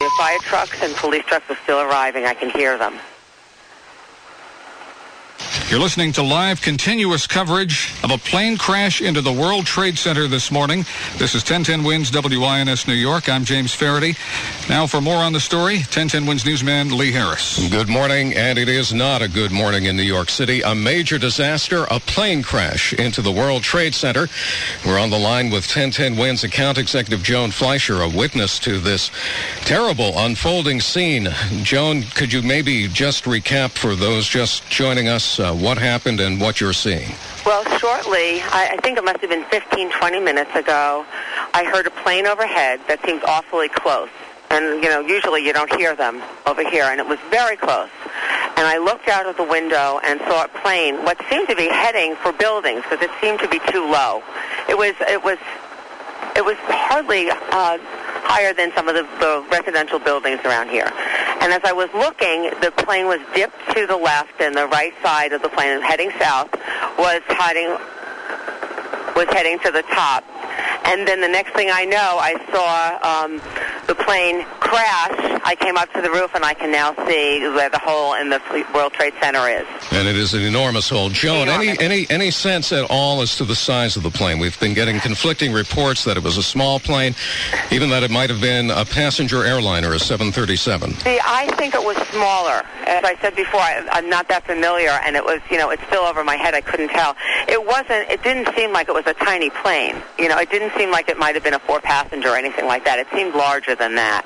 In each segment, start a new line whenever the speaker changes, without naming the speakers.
The fire trucks and police trucks are still arriving. I can hear them.
You're listening to live, continuous coverage of a plane crash into the World Trade Center this morning. This is 1010 WINS WINS New York. I'm James Faraday. Now for more on the story, 1010 WINS newsman Lee Harris.
Good morning, and it is not a good morning in New York City. A major disaster, a plane crash into the World Trade Center. We're on the line with 1010 WINS account executive Joan Fleischer, a witness to this terrible unfolding scene. Joan, could you maybe just recap for those just joining us what happened and what you're seeing?
Well, shortly, I think it must have been 15, 20 minutes ago, I heard a plane overhead that seemed awfully close. And, usually you don't hear them over here, and it was very close. And I looked out of the window and saw a plane, what seemed to be heading for buildings, because it seemed to be too low. It was hardly higher than some of the residential buildings around here. And as I was looking, the plane was dipped to the left, and the right side of the plane, heading south, was heading to the top. And then the next thing I know, I saw the plane crash. I came up to the roof, and I can now see where the hole in the World Trade Center is.
And it is an enormous hole. Joan, any sense at all as to the size of the plane? We've been getting conflicting reports that it was a small plane, even that it might have been a passenger airliner, a 737.
See, I think it was smaller. As I said before, I'm not that familiar, and it was, it's still over my head. I couldn't tell. It didn't seem like it was a tiny plane. It didn't seem like it might have been a 4-passenger or anything like that. It seemed larger than that.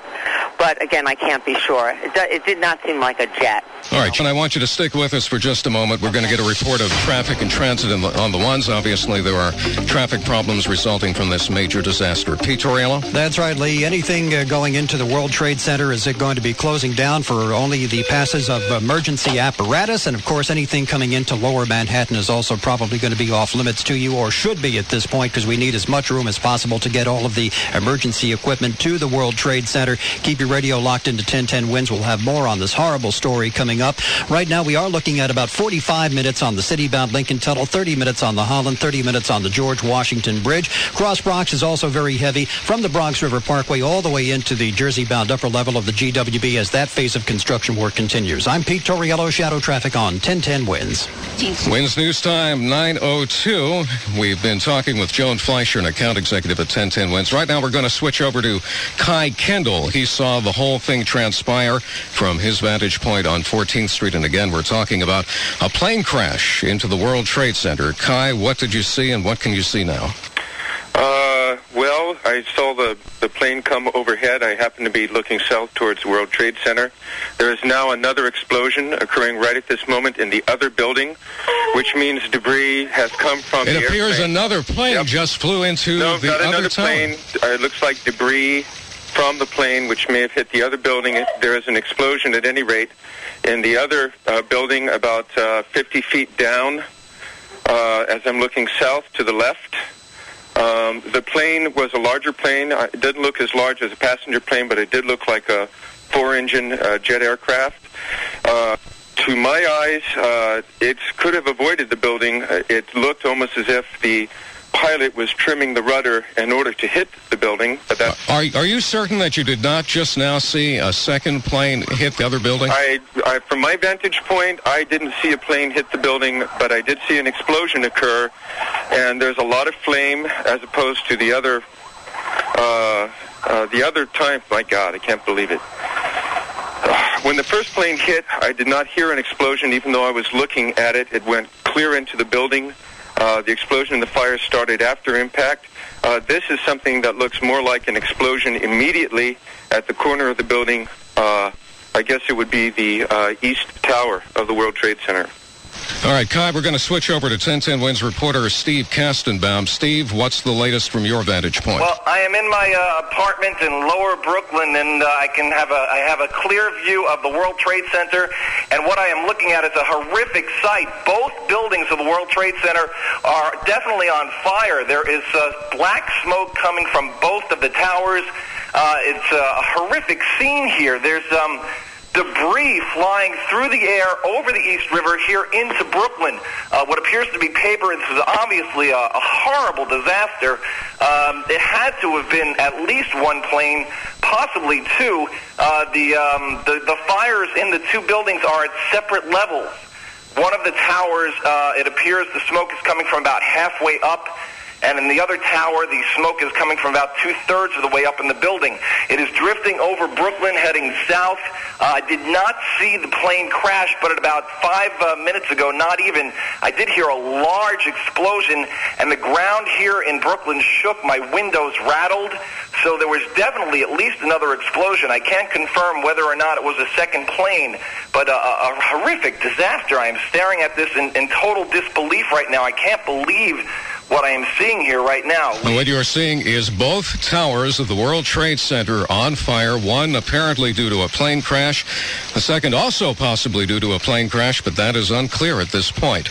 But again, I can't be sure. It did not seem like a jet.
All right, John, I want you to stick with us for just a moment. We're going to get a report of traffic and transit on the ones. Obviously, there are traffic problems resulting from this major disaster. Pete Torriello?
That's right, Lee. Anything going into the World Trade Center is going to be closing down for only the passes of emergency apparatus. And, of course, anything coming into Lower Manhattan is also probably going to be off limits to you, or should be at this point, because we need as much room as possible to get all of the emergency equipment to the World Trade Center. Keep your radio locked into 1010 WINS. We'll have more on this horrible story coming up. Right now, we are looking at about 45 minutes on the city-bound Lincoln Tunnel, 30 minutes on the Holland, 30 minutes on the George Washington Bridge. Cross Bronx is also very heavy from the Bronx River Parkway all the way into the Jersey-bound upper level of the GWB as that phase of construction work continues. I'm Pete Torriello, Shadow Traffic on 1010 WINS.
WINS News Time, 9:02. We've been talking with Joan Fleischer, an account executive at 1010 WINS. Right now, we're going to switch over to Kai Kendall. He saw the whole thing transpire from his vantage point on 14th Street. And again, we're talking about a plane crash into the World Trade Center. Kai, what did you see and what can you see now?
Well, I saw the plane come overhead. I happen to be looking south towards the World Trade Center. There is now another explosion occurring right at this moment in the other building, which means debris has come from the airplane.
It appears another plane just flew into the other
another
tower.
Plane. It looks like debris from the plane, which may have hit the other building. There is an explosion at any rate in the other building about 50 feet down as I'm looking south to the left. The plane was a larger plane. It didn't look as large as a passenger plane, but it did look like a 4-engine jet aircraft. To my eyes, it could have avoided the building. It looked almost as if the pilot was trimming the rudder in order to hit the building. But that's...
Are you certain that you did not just now see a second plane hit the other building?
From my vantage point, I didn't see a plane hit the building, but I did see an explosion occur, and there's a lot of flame as opposed to the other time. My God, I can't believe it. When the first plane hit, I did not hear an explosion, even though I was looking at it. It went clear into the building. The explosion and the fire started after impact. This is something that looks more like an explosion immediately at the corner of the building. I guess it would be the East Tower of the World Trade Center.
All right, Kai, we're going to switch over to 1010 WINS reporter Steve Kastenbaum. Steve, what's the latest from your vantage point?
Well, I am in my apartment in Lower Brooklyn, and I have a clear view of the World Trade Center, and what I am looking at is a horrific sight. Both buildings of the World Trade Center are definitely on fire. There is black smoke coming from both of the towers. It's a horrific scene here. There's debris flying through the air over the East River here into Brooklyn. What appears to be paper. This is obviously a horrible disaster. It had to have been at least one plane, possibly two. The fires in the two buildings are at separate levels. One of the towers, it appears the smoke is coming from about halfway up, and in the other tower, the smoke is coming from about two-thirds of the way up in the building. It is drifting over Brooklyn, heading south. I did not see the plane crash, but at about 5 minutes ago, not even, I did hear a large explosion, and the ground here in Brooklyn shook. My windows rattled, so there was definitely at least another explosion. I can't confirm whether or not it was a second plane, but a horrific disaster. I am staring at this in total disbelief right now. I can't believe what I am seeing here right now.
And what you are seeing is both towers of the World Trade Center on fire, one apparently due to a plane crash, the second also possibly due to a plane crash, but that is unclear at this point.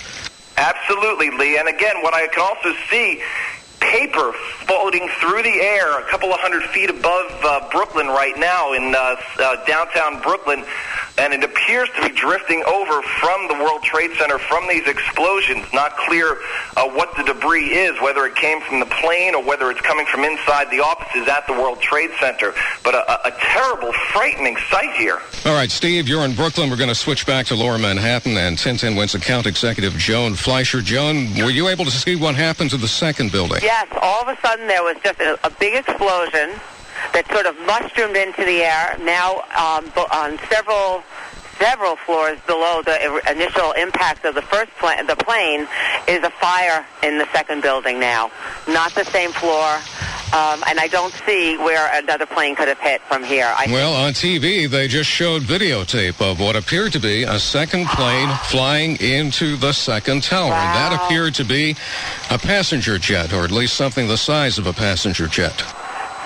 Absolutely, Lee. And again, what I can also see, paper floating through the air a couple of 100 feet above Brooklyn right now in downtown Brooklyn, and it appears to be drifting over from the World Trade Center from these explosions. Not clear what the debris is, whether it came from the plane or whether it's coming from inside the offices at the World Trade Center. But a terrible, frightening sight here.
All right, Steve, you're in Brooklyn. We're going to switch back to Lower Manhattan and 1010 Wins account executive Joan Fleischer. Joan, were you able to see what happened to the second building?
Yes, all of a sudden there was just a big explosion that sort of mushroomed into the air. Now on several floors below the initial impact of the first the plane is a fire in the second building now. Not the same floor, and I don't see where another plane could have hit from here.
Well, on TV, they just showed videotape of what appeared to be a second plane flying into the second tower.
Wow.
And that appeared to be a passenger jet, or at least something the size of a passenger jet.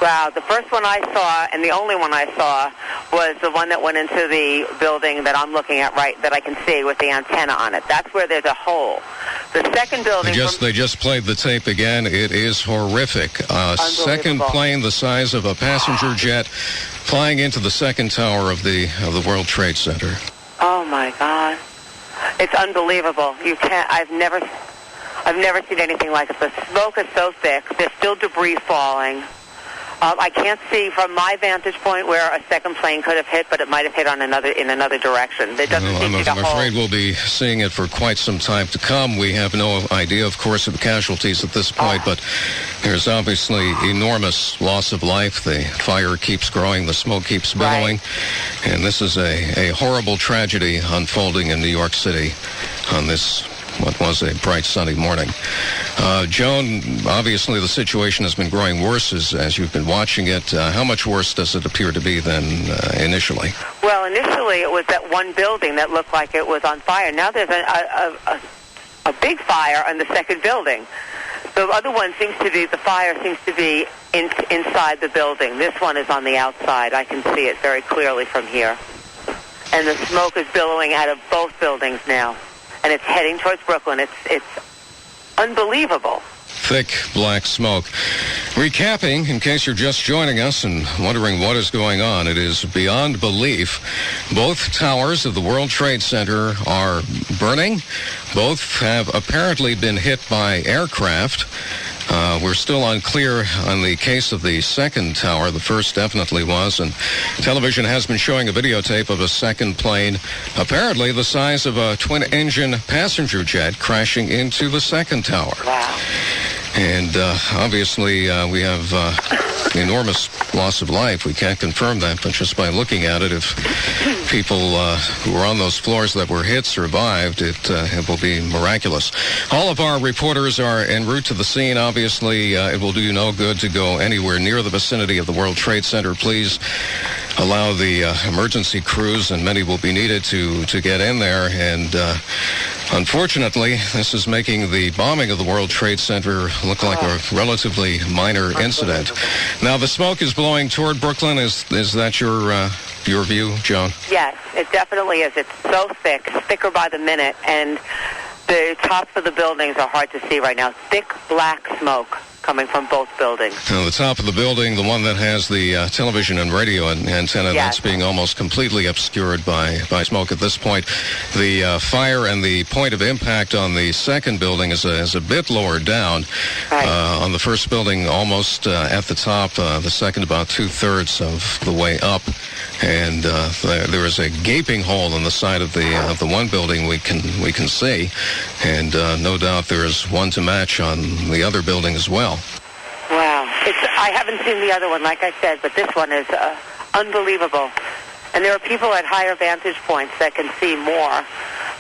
Wow, the first one I saw, and the only one I saw, was the one that went into the building that I'm looking at that I can see with the antenna on it. That's where there's a hole. The second building...
They just played the tape again. It is horrific. A second plane the size of a passenger jet flying into the second tower of the World Trade Center.
Oh, my God. It's unbelievable. I've never seen anything like it. The smoke is so thick. There's still debris falling. I can't see from my vantage point where a second plane could have hit, but it might have hit in another direction. It doesn't seem to be a hole. I'm afraid
we'll be seeing it for quite some time to come. We have no idea, of course, of the casualties at this point, but there's obviously enormous loss of life. The fire keeps growing, the smoke keeps billowing, and this is a horrible tragedy unfolding in New York City on this what was a bright sunny morning. Joan, obviously the situation has been growing worse as you've been watching it. How much worse does it appear to be than initially?
Well, initially it was that one building that looked like it was on fire. Now there's a big fire on the second building. The other one the fire seems to be inside the building. This one is on the outside. I can see it very clearly from here. And the smoke is billowing out of both buildings now. And it's heading towards Brooklyn. It's unbelievable.
Thick black smoke. Recapping, in case you're just joining us and wondering what is going on, it is beyond belief. Both towers of the World Trade Center are burning. Both have apparently been hit by aircraft. We're still unclear on the case of the second tower. The first definitely was, and television has been showing a videotape of a second plane, apparently the size of a twin-engine passenger jet, crashing into the second tower.
Wow.
And obviously we have enormous loss of life. We can't confirm that, but just by looking at it, if people who were on those floors that were hit survived, it will be miraculous. All of our reporters are en route to the scene. Obviously, it will do you no good to go anywhere near the vicinity of the World Trade Center. Please allow the emergency crews, and many will be needed to get in there. And unfortunately, this is making the bombing of the World Trade Center look like a relatively minor incident. Now, the smoke is blowing toward Brooklyn. Is that your view, Joan?
Yes, it definitely is. It's so thick, thicker by the minute, and the tops of the buildings are hard to see right now. Thick black smoke coming from both buildings.
Now, the top of the building, the one that has the television and radio antenna,
Yes.
that's being almost completely obscured by smoke at this point. The fire and the point of impact on the second building is a bit lower down.
Right.
On the first building, almost at the top. The second, about 2/3 of the way up. And there is a gaping hole in the side of the one building we can see, and no doubt there is one to match on the other building as well.
Wow. I haven't seen the other one, like I said, but this one is unbelievable. And there are people at higher vantage points that can see more.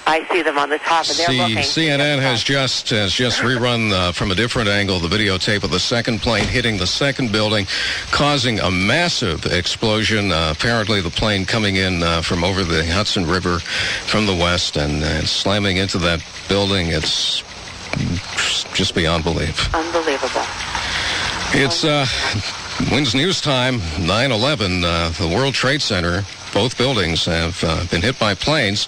I see them on the top, and they're looking.
CNN has just rerun from a different angle the videotape of the second plane hitting the second building, causing a massive explosion. Apparently, the plane coming in from over the Hudson River from the west and slamming into that building. It's just beyond belief.
Unbelievable.
It's WINS News Time, 9/11, the World Trade Center. Both buildings have been hit by planes.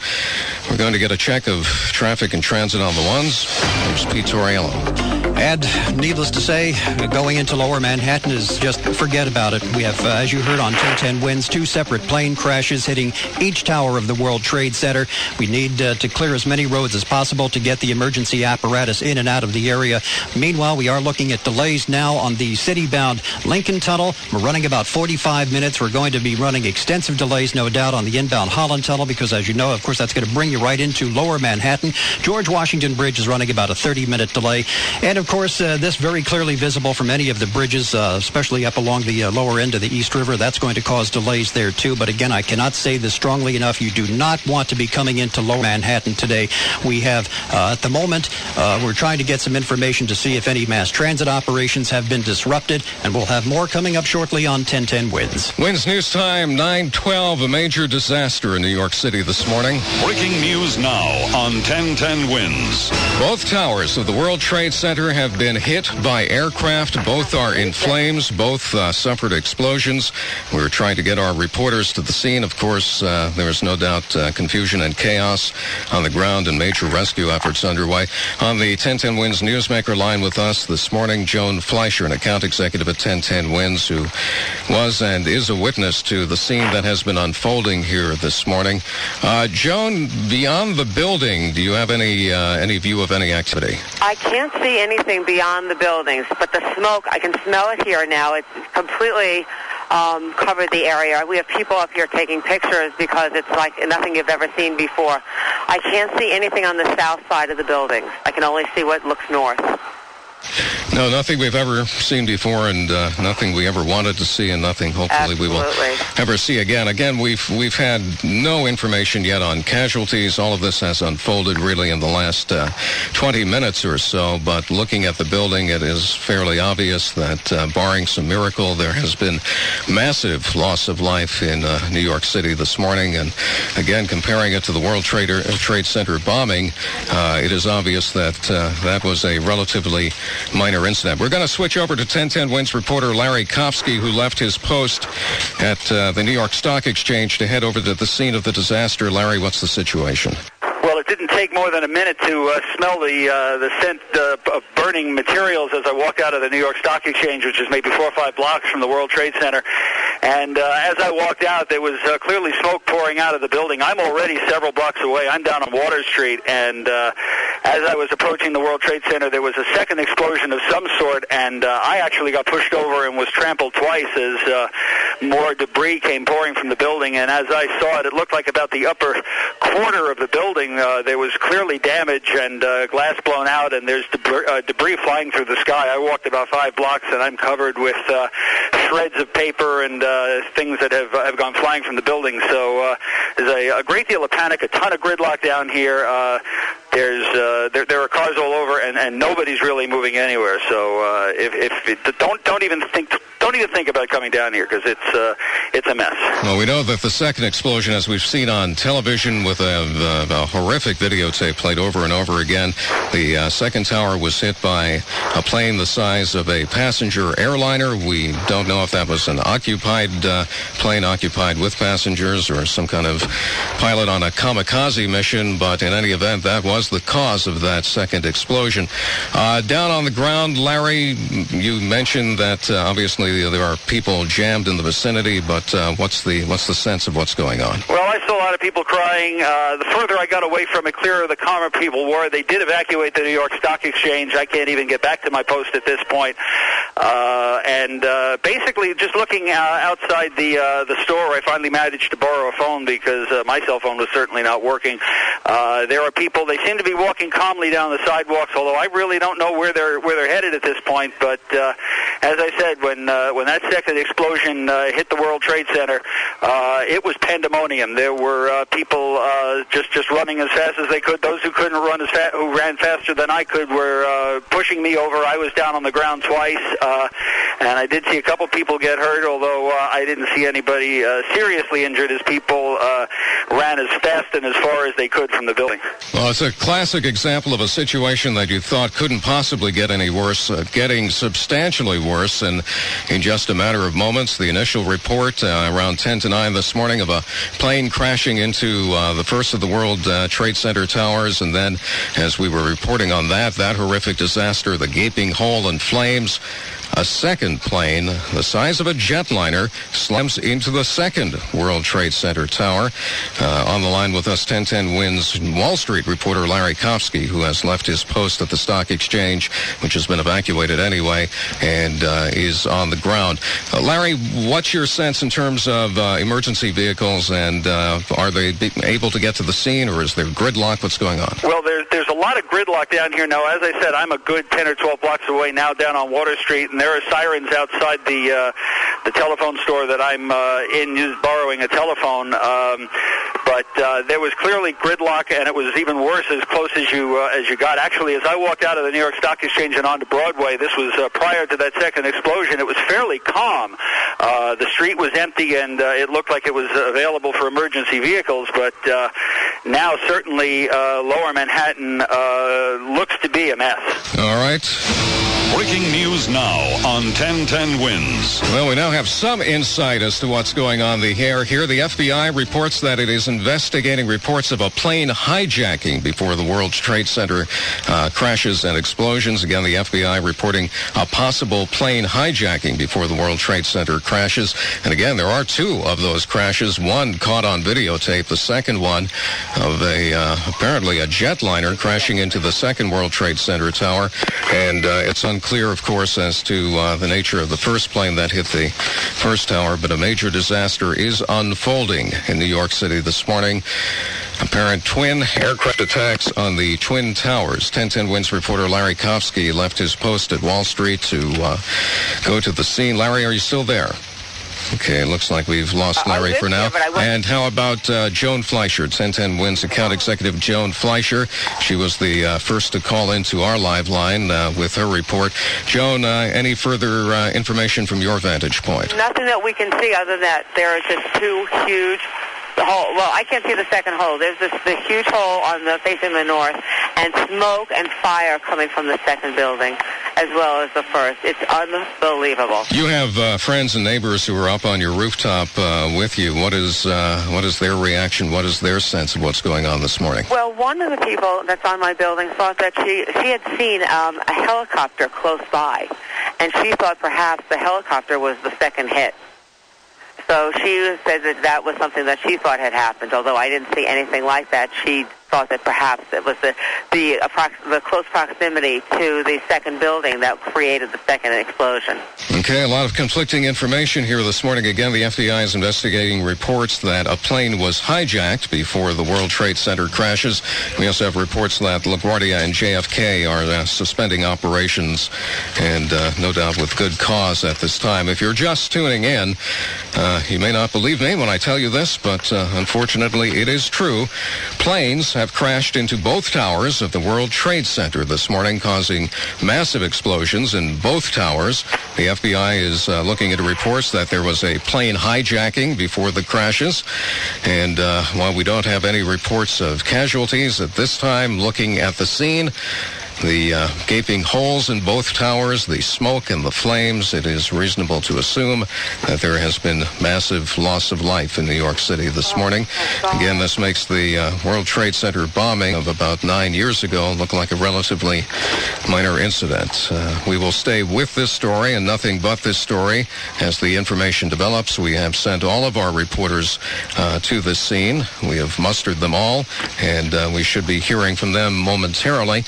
We're going to get a check of traffic and transit on the ones. Here's Pete Torriello.
And needless to say, going into lower Manhattan is just forget about it. We have, as you heard on 1010 WINS, 2 separate plane crashes hitting each tower of the World Trade Center. We need to clear as many roads as possible to get the emergency apparatus in and out of the area. Meanwhile, we are looking at delays now on the city-bound Lincoln Tunnel. We're running about 45 minutes. We're going to be running extensive delays, no doubt, on the inbound Holland Tunnel because, as you know, of course, that's going to bring you right into lower Manhattan. George Washington Bridge is running about a 30-minute delay. And, of course, this very clearly visible from any of the bridges, especially up along the lower end of the East River. That's going to cause delays there, too. But, again, I cannot say this strongly enough. You do not want to be coming into lower Manhattan today. We have, at the moment, we're trying to get some information to see if any mass transit operations have been disrupted. And we'll have more coming up shortly on 1010 WINS.
WINS News Time, 9/12, a major disaster in New York City this morning.
Breaking news now on 1010 WINS.
Both towers of the World Trade Center have been hit by aircraft. Both are in flames. Both suffered explosions. We're trying to get our reporters to the scene. Of course, there is no doubt confusion and chaos on the ground and major rescue efforts underway. On the 1010 WINS Newsmaker line with us this morning, Joan Fleischer, an account executive at 1010 WINS, who was and is a witness to the scene that has been unfolding here this morning. Joan, beyond the building, do you have any view of any activity?
I can't see anything beyond the buildings, but the smoke, I can smell it here now. It's completely covered the area. We have people up here taking pictures because it's like nothing you've ever seen before. I can't see anything on the south side of the buildings. I can only see what looks north.
No, nothing we've ever seen before, and nothing we ever wanted to see, and nothing hopefully we will ever see again. Again, we've had no information yet on casualties. All of this has unfolded really in the last 20 minutes or so, but looking at the building, it is fairly obvious that barring some miracle, there has been massive loss of life in New York City this morning. And again, comparing it to the World Trade Center bombing, it is obvious that that was a relatively minor incident. We're going to switch over to 1010 WINS reporter Larry Kofsky, who left his post at the New York Stock Exchange to head over to the scene of the disaster. Larry, what's the situation?
Well, it didn't take more than a minute to smell the scent of burning materials as I walked out of the New York Stock Exchange, which is maybe 4 or 5 blocks from the World Trade Center. And as I walked out, there was clearly smoke pouring out of the building. I'm already several blocks away. I'm down on Water Street, and as I was approaching the World Trade Center, there was a second explosion of some sort, and I actually got pushed over and was trampled twice as more debris came pouring from the building. And as I saw it, it looked like about the upper quarter of the building there was clearly damage and glass blown out, and there's debris flying through the sky. I walked about 5 blocks, and I'm covered with shreds of paper and things that have gone flying from the building. So there's a great deal of panic, a ton of gridlock down here. There are cars all over, and nobody's really moving anywhere. So don't even think about coming down here because it's a mess.
Well, we know that the second explosion, as we've seen on television with a horrific videotape played over and over again, the second tower was hit by a plane the size of a passenger airliner. We don't know if that was an occupied plane occupied with passengers or some kind of pilot on a kamikaze mission, but in any event, that was was the cause of that second explosion. Down on the ground, Larry, you mentioned that obviously there are people jammed in the vicinity, but what's the sense of what's going on?
Well, I saw a lot of people crying. The further I got away from it, clearer the calmer people were. They did evacuate the New York Stock Exchange. I can't even get back to my post at this point. And basically, just looking outside the store, I finally managed to borrow a phone because my cell phone was certainly not working. There are people. They seem to be walking calmly down the sidewalks, although I really don't know where they're headed at this point. But as I said, when that second explosion hit the World Trade Center, it was pandemonium. There were people just running as fast as they could. Those who couldn't run who ran faster than I could were pushing me over. I was down on the ground twice, and I did see a couple people get hurt, although I didn't see anybody seriously injured as people ran as fast and as far as they could from the building.
Well, it's a classic example of a situation that you thought couldn't possibly get any worse, getting substantially worse, and in just a matter of moments, the initial report around 10 to 9 this morning of a plane crashing into the first of the World Trade Center towers, and then, as we were reporting on that horrific disaster, the gaping hole and flames. A second plane, the size of a jetliner, slams into the second World Trade Center tower. On the line with us, 1010 Wins Wall Street reporter Larry Kofsky, who has left his post at the Stock Exchange, which has been evacuated anyway, and is on the ground. Larry, what's your sense in terms of emergency vehicles, and are they able to get to the scene, or is there gridlock? What's going on?
Well, there's a lot of gridlock down here now. As I said, I'm a good 10 or 12 blocks away now down on Water Street, and there are sirens outside the telephone store that I'm in, borrowing a telephone. But there was clearly gridlock, and it was even worse as close as you got. Actually, as I walked out of the New York Stock Exchange and onto Broadway, this was prior to that second explosion. It was fairly calm. The street was empty, and it looked like it was available for emergency vehicles. But now, certainly, Lower Manhattan looks to be a mess.
All right.
Breaking news now on 1010 Wins.
Well, we now have some insight as to what's going on here. The FBI reports that it is investigating reports of a plane hijacking before the World Trade Center crashes and explosions. Again, the FBI reporting a possible plane hijacking before the World Trade Center crashes. And again, there are two of those crashes. One caught on videotape. The second one of apparently a jetliner crashing into the second World Trade Center tower. And it's unclear, of course, as to the nature of the first plane that hit the first tower, but a major disaster is unfolding in New York City this morning. Apparent twin aircraft attacks on the Twin Towers. 1010 Wins reporter Larry Kofsky left his post at Wall Street to go to the scene. Larry, are you still there? Okay, it looks like we've lost Larry for now. And how about Joan Fleischer, 1010 Wins account executive Joan Fleischer? She was the first to call into our live line with her report. Joan, any further information from your vantage point?
Nothing that we can see other than that there are just two huge hole. Well, I can't see the second hole. There's the huge hole on the facing the north, and smoke and fire coming from the second building as well as the first. It's unbelievable. You
have friends and neighbors who are up on your rooftop with you. What is their reaction? What is their sense of what's going on this morning?
Well, one of the people that's on my building thought that she had seen a helicopter close by, and she thought perhaps the helicopter was the second hit. So she said that was something that she thought had happened, although I didn't see anything like that. She thought that perhaps it was the close proximity to the second building that created the second explosion.
Okay, a lot of conflicting information here this morning. Again, the FBI is investigating reports that a plane was hijacked before the World Trade Center crashes. We also have reports that LaGuardia and JFK are suspending operations, and no doubt with good cause at this time. If you're just tuning in, you may not believe me when I tell you this, but unfortunately it is true. Planes have crashed into both towers of the World Trade Center this morning, causing massive explosions in both towers. The FBI is looking into reports that there was a plane hijacking before the crashes. And while we don't have any reports of casualties at this time, looking at the scene, the gaping holes in both towers, the smoke and the flames, it is reasonable to assume that there has been massive loss of life in New York City this morning. Again, this makes the World Trade Center bombing of about 9 years ago look like a relatively minor incident. We will stay with this story and nothing but this story as the information develops. We have sent all of our reporters to the scene. We have mustered them all, and we should be hearing from them momentarily.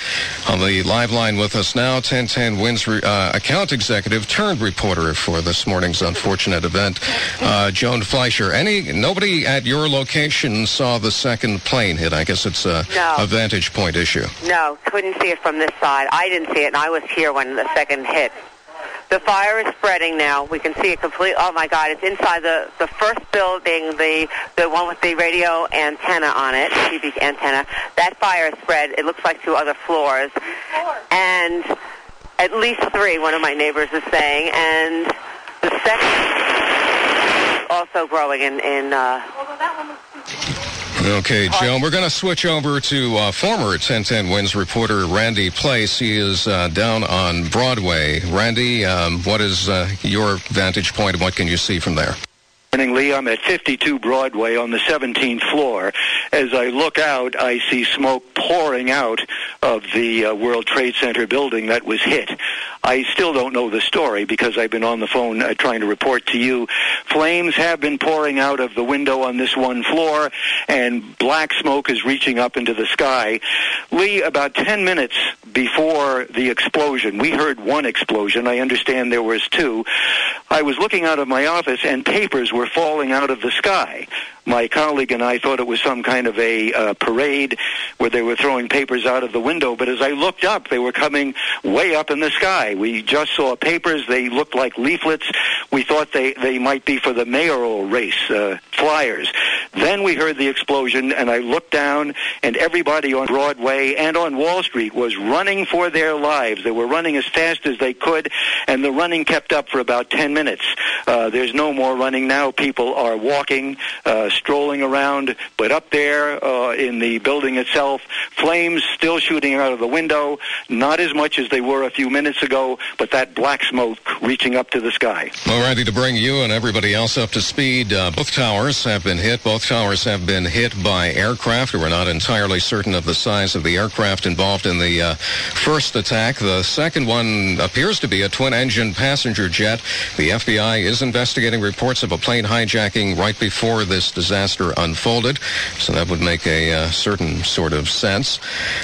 On the live line with us now, 1010 Winds account executive turned reporter for this morning's unfortunate event, Joan Fleischer. Nobody at your location saw the second plane hit. I guess it's a vantage point issue.
No, couldn't see it from this side. I didn't see it, and I was here when the second hit. The fire is spreading now. We can see it completely. Oh, my God. It's inside the first building, the one with the radio antenna on it, TV antenna. That fire is spread. It looks like 2 other floors. And at least 3, one of my neighbors is saying. And the second also growing in
Okay, Joan, we're going to switch over to former 1010 Winds reporter Randy Place. He is down on Broadway. Randy, what is your vantage point and what can you see from there?
Morning, Lee. I'm at 52 Broadway on the 17th floor. As I look out, I see smoke pouring out of the World Trade Center building that was hit. I still don't know the story because I've been on the phone trying to report to you. Flames have been pouring out of the window on this one floor, and black smoke is reaching up into the sky. Lee, about 10 minutes before the explosion, we heard one explosion. I understand there was 2. I was looking out of my office, and papers were falling out of the sky. My colleague and I thought it was some kind of a parade where they were throwing papers out of the window, but as I looked up, they were coming way up in the sky. We just saw papers. They looked like leaflets. We thought they might be for the mayoral race, flyers. Then we heard the explosion, and I looked down, and everybody on Broadway and on Wall Street was running for their lives. They were running as fast as they could, and the running kept up for about 10 minutes. There's no more running now. People are walking, strolling around, but up there in the building itself, flames still shooting out of the window, not as much as they were a few minutes ago, but that black smoke reaching up to the sky.
Well, Randy, to bring you and everybody else up to speed, both towers have been hit. Both towers have been hit by aircraft. We're not entirely certain of the size of the aircraft involved in the first attack. The second one appears to be a twin-engine passenger jet. The FBI is investigating reports of a plane hijacking right before this disaster unfolded, so that would make a certain sort of sense.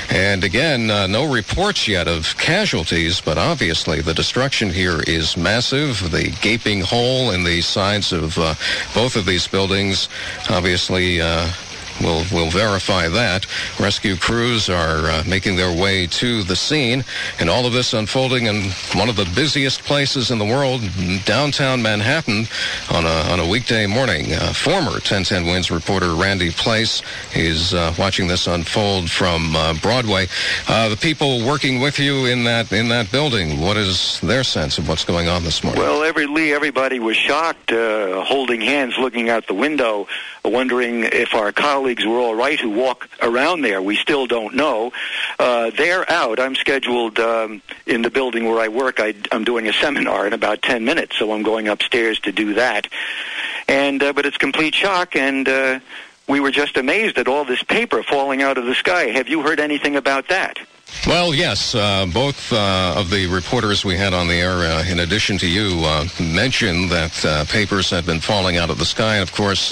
And again, no reports yet of casualties, but obviously the destruction here is massive. The gaping hole in the sides of both of these buildings obviously We'll verify that. Rescue crews are making their way to the scene, and all of this unfolding in one of the busiest places in the world, downtown Manhattan, on a weekday morning. Former 1010 Winds reporter Randy Place is watching this unfold from Broadway. The people working with you in that building, what is their sense of what's going on this morning?
Well, everybody was shocked, holding hands, looking out the window, wondering if our colleagues were all right who walk around there. We still don't know. They're out. I'm scheduled in the building where I work. I'm doing a seminar in about 10 minutes, so I'm going upstairs to do that. And but it's complete shock, and we were just amazed at all this paper falling out of the sky. Have you heard anything about that?
Well, yes. Both of the reporters we had on the air, in addition to you, mentioned that papers had been falling out of the sky. And, of course,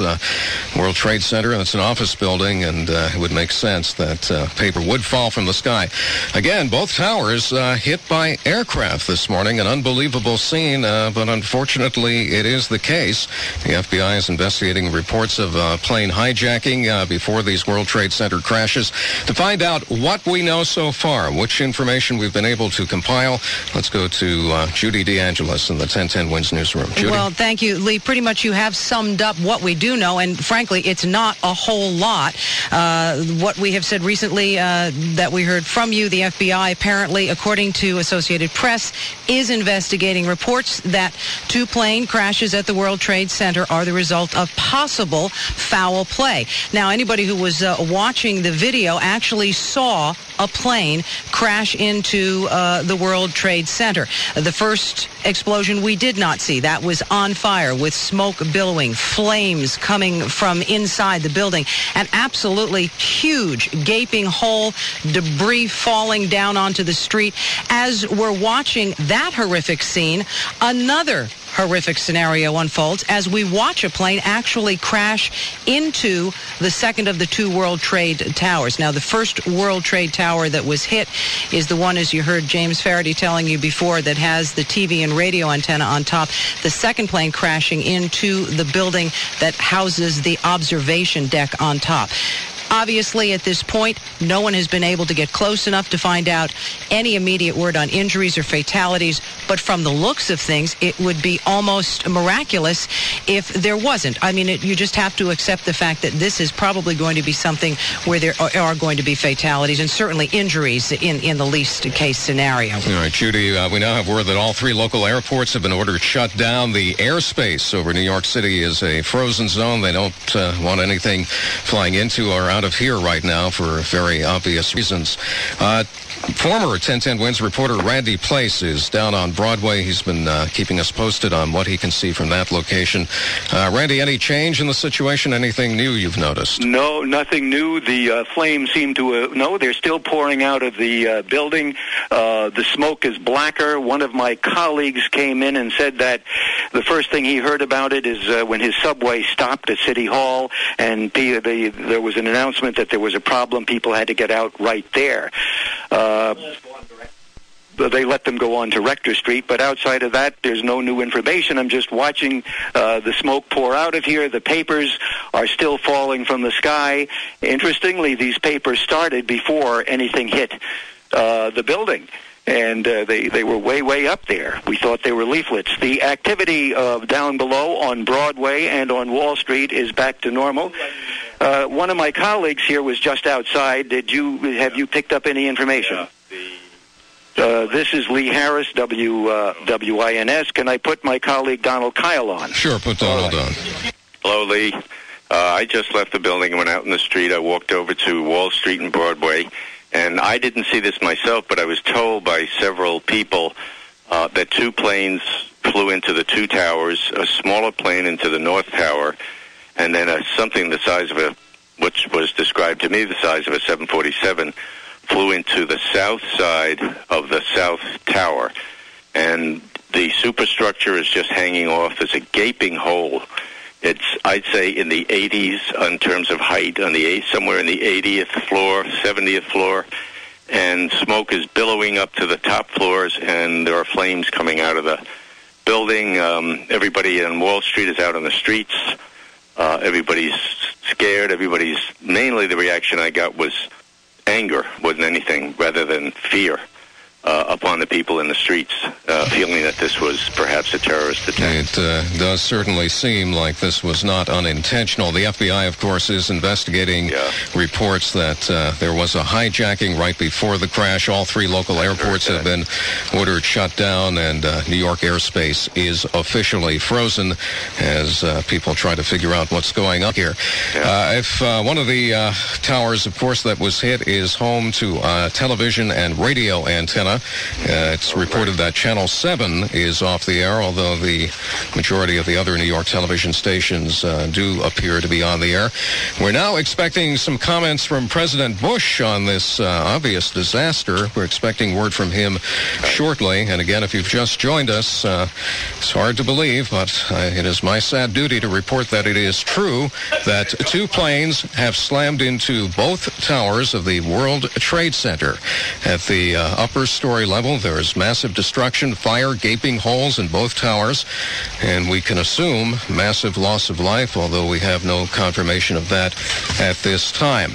World Trade Center, and it's an office building, and it would make sense that paper would fall from the sky. Again, both towers hit by aircraft this morning. An unbelievable scene, but unfortunately it is the case. The FBI is investigating reports of plane hijacking before these World Trade Center crashes. To find out what we know so far, which information we've been able to compile, let's go to Judy DeAngelis in the 1010 Winds newsroom. Judy?
Well, thank you, Lee. Pretty much you have summed up what we do know, and frankly, it's not a whole lot. What we have said recently that we heard from you, the FBI apparently, according to Associated Press, is investigating reports that 2 plane crashes at the World Trade Center are the result of possible foul play. Now, anybody who was watching the video actually saw a plane plane crash into the World Trade Center. The first explosion we did not see. That was on fire with smoke billowing, flames coming from inside the building, an absolutely huge gaping hole, debris falling down onto the street. As we're watching that horrific scene, another horrific scenario unfolds as we watch a plane actually crash into the second of the two World Trade Towers. Now, the first World Trade Tower that was hit is the one, as you heard James Faraday telling you before, that has the TV and radio antenna on top. The second plane crashing into the building that houses the observation deck on top. Obviously, at this point, no one has been able to get close enough to find out any immediate word on injuries or fatalities. But from the looks of things, it would be almost miraculous if there wasn't. I mean, you just have to accept the fact that this is probably going to be something where there are going to be fatalities and certainly injuries in the least case scenario.
All right, Judy, we now have word that all three local airports have been ordered shut down. The airspace over New York City is a frozen zone. They don't want anything flying into or out of here right now for very obvious reasons. Former 1010 Wins reporter Randy Place is down on Broadway. He's been keeping us posted on what he can see from that location. Randy, any change in the situation? Anything new you've noticed?
No, nothing new. The flames seem to, no, they're still pouring out of the building. The smoke is blacker. One of my colleagues came in and said that the first thing he heard about it is when his subway stopped at City Hall, and there was an announcement that there was a problem. People had to get out right there. They let them go on to Rector Street, but outside of that, there's no new information. I'm just watching the smoke pour out of here. The papers are still falling from the sky. Interestingly, these papers started before anything hit the building. And they were way up there. We thought they were leaflets. The activity down below on Broadway and on Wall Street is back to normal. One of my colleagues here was just outside. Have you picked up any information? This is Lee Harris, WINS. Can I put my colleague Donald Kyle on?
Sure, put Donald on.
Hello, Lee. I just left the building and went out in the street. I walked over to Wall Street and Broadway. And I didn't see this myself, but I was told by several people that two planes flew into the two towers, a smaller plane into the North Tower, and then something the size of which was described to me the size of a 747, flew into the south side of the South Tower. And the superstructure is just hanging off. There's a gaping hole. It's, I'd say, in the 80s in terms of height, somewhere in the 80th floor, 70th floor, and smoke is billowing up to the top floors, and there are flames coming out of the building. Everybody on Wall Street is out on the streets. Everybody's scared. Mainly the reaction I got was anger more than anything, rather than fear. Upon the people in the streets, feeling that this was perhaps a terrorist attack.
It does certainly seem like this was not unintentional. The FBI, of course, is investigating reports that there was a hijacking right before the crash. All three local airports have been ordered shut down, and New York airspace is officially frozen as people try to figure out what's going on here. If one of the towers, of course, that was hit is home to television and radio antenna, it's reported that Channel 7 is off the air, although the majority of the other New York television stations do appear to be on the air. We're now expecting some comments from President Bush on this obvious disaster. We're expecting word from him shortly. And again, if you've just joined us, it's hard to believe, but it is my sad duty to report that it is true that two planes have slammed into both towers of the World Trade Center. At the upper story level, there is massive destruction, fire, gaping holes in both towers, and we can assume massive loss of life, although we have no confirmation of that at this time.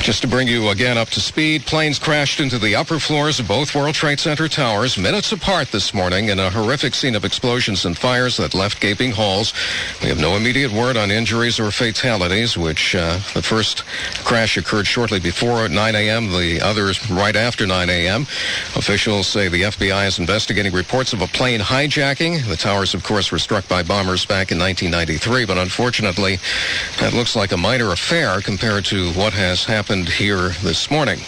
Just to bring you again up to speed, planes crashed into the upper floors of both World Trade Center towers minutes apart this morning in a horrific scene of explosions and fires that left gaping holes. We have no immediate word on injuries or fatalities, which the first crash occurred shortly before 9 a.m., the others right after 9 a.m. Officials say the FBI is investigating reports of a plane hijacking. The towers, of course, were struck by bombers back in 1993, but unfortunately, that looks like a minor affair compared to what has happened happened here this morning.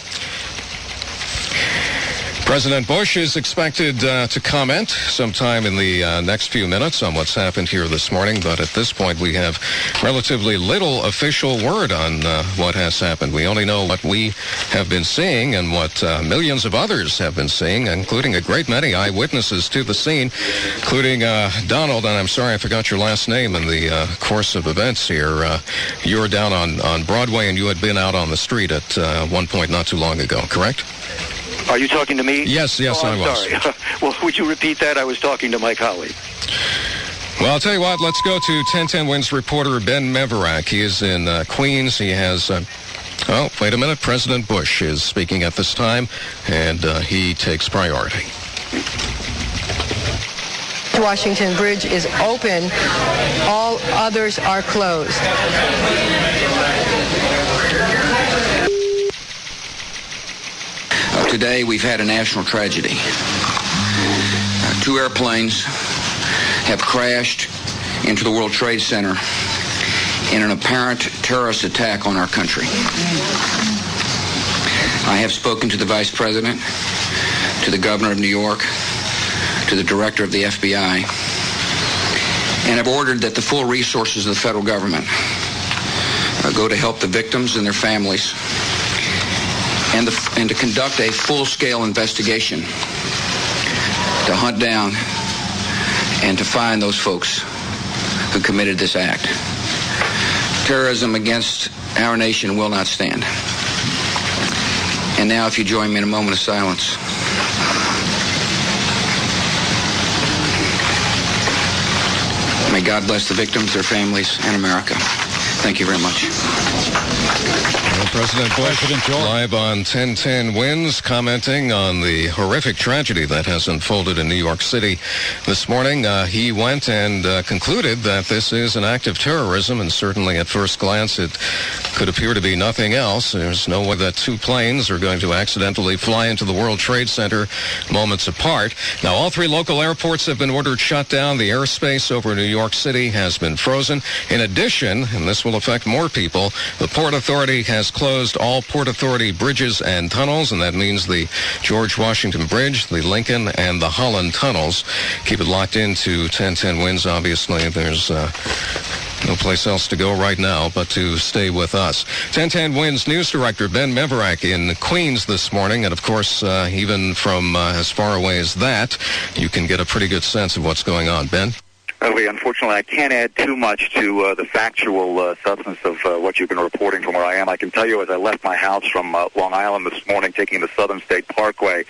President Bush is expected to comment sometime in the next few minutes on what's happened here this morning, but at this point we have relatively little official word on what has happened. We only know what we have been seeing and what millions of others have been seeing, including a great many eyewitnesses to the scene, including Donald, and I'm sorry I forgot your last name in the course of events here. You were down on Broadway and you had been out on the street at one point not too long ago, correct?
Are you talking to me?
Yes, I was.
Sorry. Well, would you repeat that? I was talking to my colleague.
Well, I'll tell you what, let's go to 1010 Wins reporter Ben Meverak. He is in Queens. He has... oh, wait a minute. President Bush is speaking at this time, and he takes priority.
Washington Bridge is open. All others are closed.
Today, we've had a national tragedy. 2 airplanes have crashed into the World Trade Center in an apparent terrorist attack on our country. I have spoken to the Vice President, to the Governor of New York, to the Director of the FBI, and have ordered that the full resources of the federal government go to help the victims and their families, and to conduct a full-scale investigation to hunt down and to find those folks who committed this act. Terrorism against our nation will not stand. And now, if you join me in a moment of silence. May God bless the victims, their families, and America. Thank you very much.
President Bush live on 1010 Wins, commenting on the horrific tragedy that has unfolded in New York City this morning. He went and concluded that this is an act of terrorism, and certainly at first glance it could appear to be nothing else. There's no way that 2 planes are going to accidentally fly into the World Trade Center moments apart. Now, all 3 local airports have been ordered shut down. The airspace over New York City has been frozen. In addition, and this will affect more people, the Port Authority has closed all Port Authority bridges and tunnels, and that means the George Washington Bridge, the Lincoln, and the Holland tunnels. Keep it locked into 1010 Wins. Obviously, there's no place else to go right now but to stay with us. 1010 Wins News Director Ben Meverak in Queens this morning, and of course, even from as far away as that, you can get a pretty good sense of what's going on. Ben?
Okay, unfortunately, I can't add too much to the factual substance of what you've been reporting from where I am. I can tell you, as I left my house from Long Island this morning, taking the Southern State Parkway,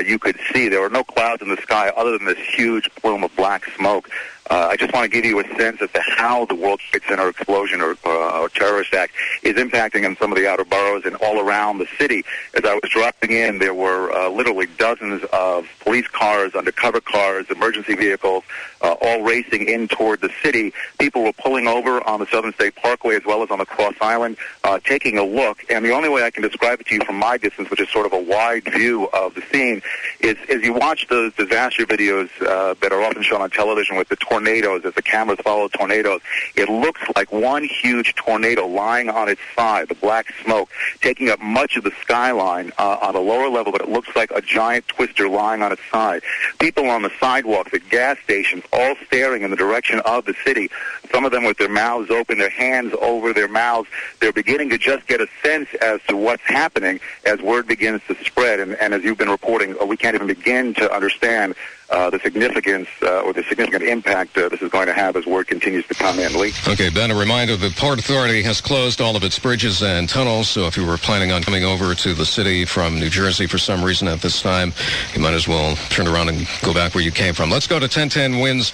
you could see there were no clouds in the sky other than this huge plume of black smoke. I just want to give you a sense as to how the World Trade Center explosion or terrorist act is impacting on some of the outer boroughs and all around the city. As I was driving in, there were literally dozens of police cars, undercover cars, emergency vehicles, all racing in toward the city. People were pulling over on the Southern State Parkway as well as on the Cross Island, taking a look. And the only way I can describe it to you from my distance, which is sort of a wide view of the scene, is as you watch those disaster videos that are often shown on television with the tornadoes, as the cameras follow tornadoes, it looks like one huge tornado lying on its side, the black smoke, taking up much of the skyline on a lower level, but it looks like a giant twister lying on its side. People on the sidewalks at gas stations all staring in the direction of the city, some of them with their mouths open, their hands over their mouths. They're beginning to just get a sense as to what's happening as word begins to spread. And as you've been reporting, we can't even begin to understand the significance or the significant impact this is going to have as word continues to come in. Lee?
Okay, Ben, a reminder, the Port Authority has closed all of its bridges and tunnels, so if you were planning on coming over to the city from New Jersey for some reason at this time, you might as well turn around and go back where you came from. Let's go to 1010 Wins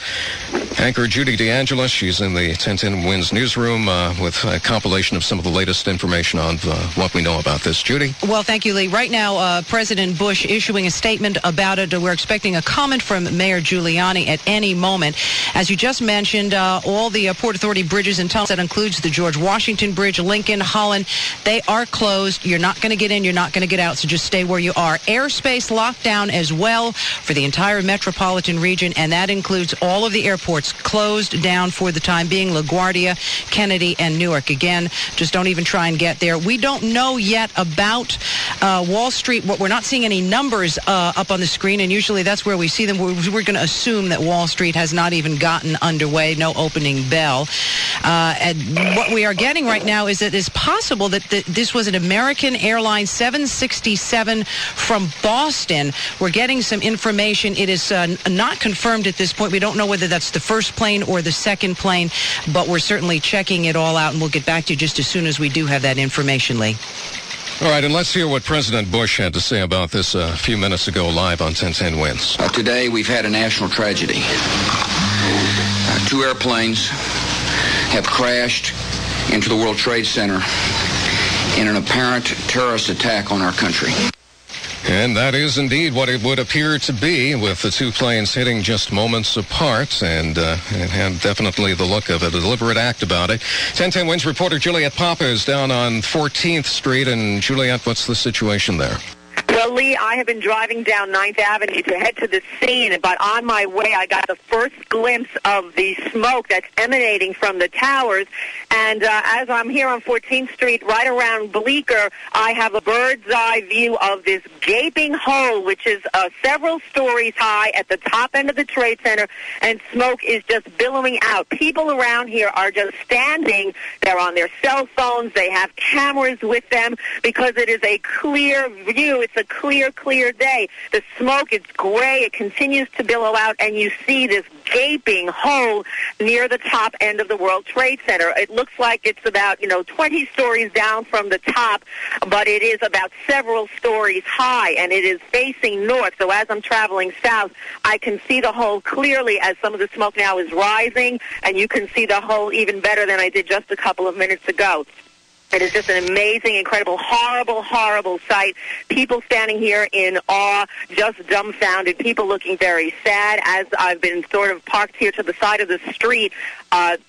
anchor Judy DeAngelis. She's in the 1010 Wins newsroom with a compilation of some of the latest information on what we know about this. Judy?
Well, thank you, Lee. Right now, President Bush issuing a statement about it. We're expecting a comment statement from Mayor Giuliani at any moment. As you just mentioned, all the Port Authority bridges and tunnels, that includes the George Washington Bridge, Lincoln, Holland, they are closed. You're not going to get in, you're not going to get out, so just stay where you are. Airspace locked down as well for the entire metropolitan region, and that includes all of the airports closed down for the time being, LaGuardia, Kennedy, and Newark. Again, just don't even try and get there. We don't know yet about Wall Street. We're not seeing any numbers up on the screen, and usually that's where we see them. We're going to assume that Wall Street has not even gotten underway, no opening bell. And what we are getting right now is that it's possible that this was an American Airlines 767 from Boston. We're getting some information. It is not confirmed at this point. We don't know whether that's the first plane or the second plane, but we're certainly checking it all out, and we'll get back to you just as soon as we do have that information, Lee.
All right, and let's hear what President Bush had to say about this a few minutes ago live on 1010 Wins.
Today we've had a national tragedy. 2 airplanes have crashed into the World Trade Center in an apparent terrorist attack on our country.
And that is indeed what it would appear to be, with the 2 planes hitting just moments apart, and it had definitely the look of a deliberate act about it. 1010 Wins reporter Juliet Papa is down on 14th Street, and Juliet, what's the situation there?
Well, Lee, I have been driving down 9th Avenue to head to the scene, but on my way I got the first glimpse of the smoke that's emanating from the towers. And as I'm here on 14th Street, right around Bleecker, I have a bird's eye view of this gaping hole, which is several stories high at the top end of the Trade Center, and smoke is just billowing out. People around here are just standing. They're on their cell phones. They have cameras with them because it is a clear view. It's a clear day. The smoke is gray. It continues to billow out, and you see this gaping hole near the top end of the World Trade Center. It looks like it's about, 20 stories down from the top, but it is about several stories high, and it is facing north. So as I'm traveling south, I can see the hole clearly as some of the smoke now is rising, and you can see the hole even better than I did just a couple of minutes ago. It is just an amazing, incredible, horrible sight. People standing here in awe, just dumbfounded. People looking very sad. As I've been sort of parked here to the side of the street,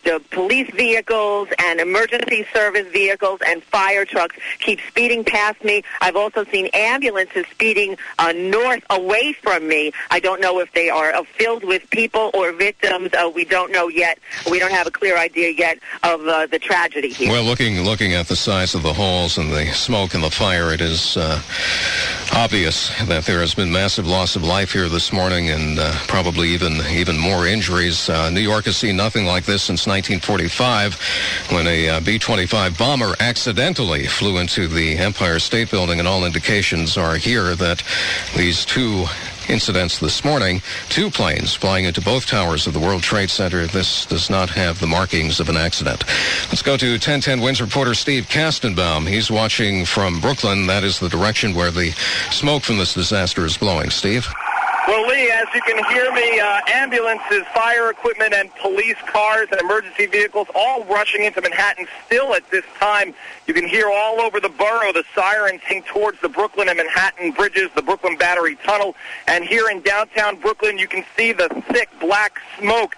the police vehicles and emergency service vehicles and fire trucks keep speeding past me. I've also seen ambulances speeding north away from me. I don't know if they are filled with people or victims. We don't know yet. We don't have a clear idea yet of the tragedy here.
Well, looking at the size of the holes and the smoke and the fire, it is obvious that there has been massive loss of life here this morning, and probably even more injuries. New York has seen nothing like this since 1945, when a B-25 bomber accidentally flew into the Empire State Building, and all indications are here that these 2 incidents this morning, 2 planes flying into both towers of the World Trade Center. This does not have the markings of an accident. Let's go to 1010 Wins reporter Steve Kastenbaum. He's watching from Brooklyn. That is the direction where the smoke from this disaster is blowing. Steve?
Well, Lee, as you can hear me, ambulances, fire equipment, and police cars and emergency vehicles all rushing into Manhattan still at this time. You can hear all over the borough the sirens heading towards the Brooklyn and Manhattan bridges, the Brooklyn Battery Tunnel. And here in downtown Brooklyn, you can see the thick black smoke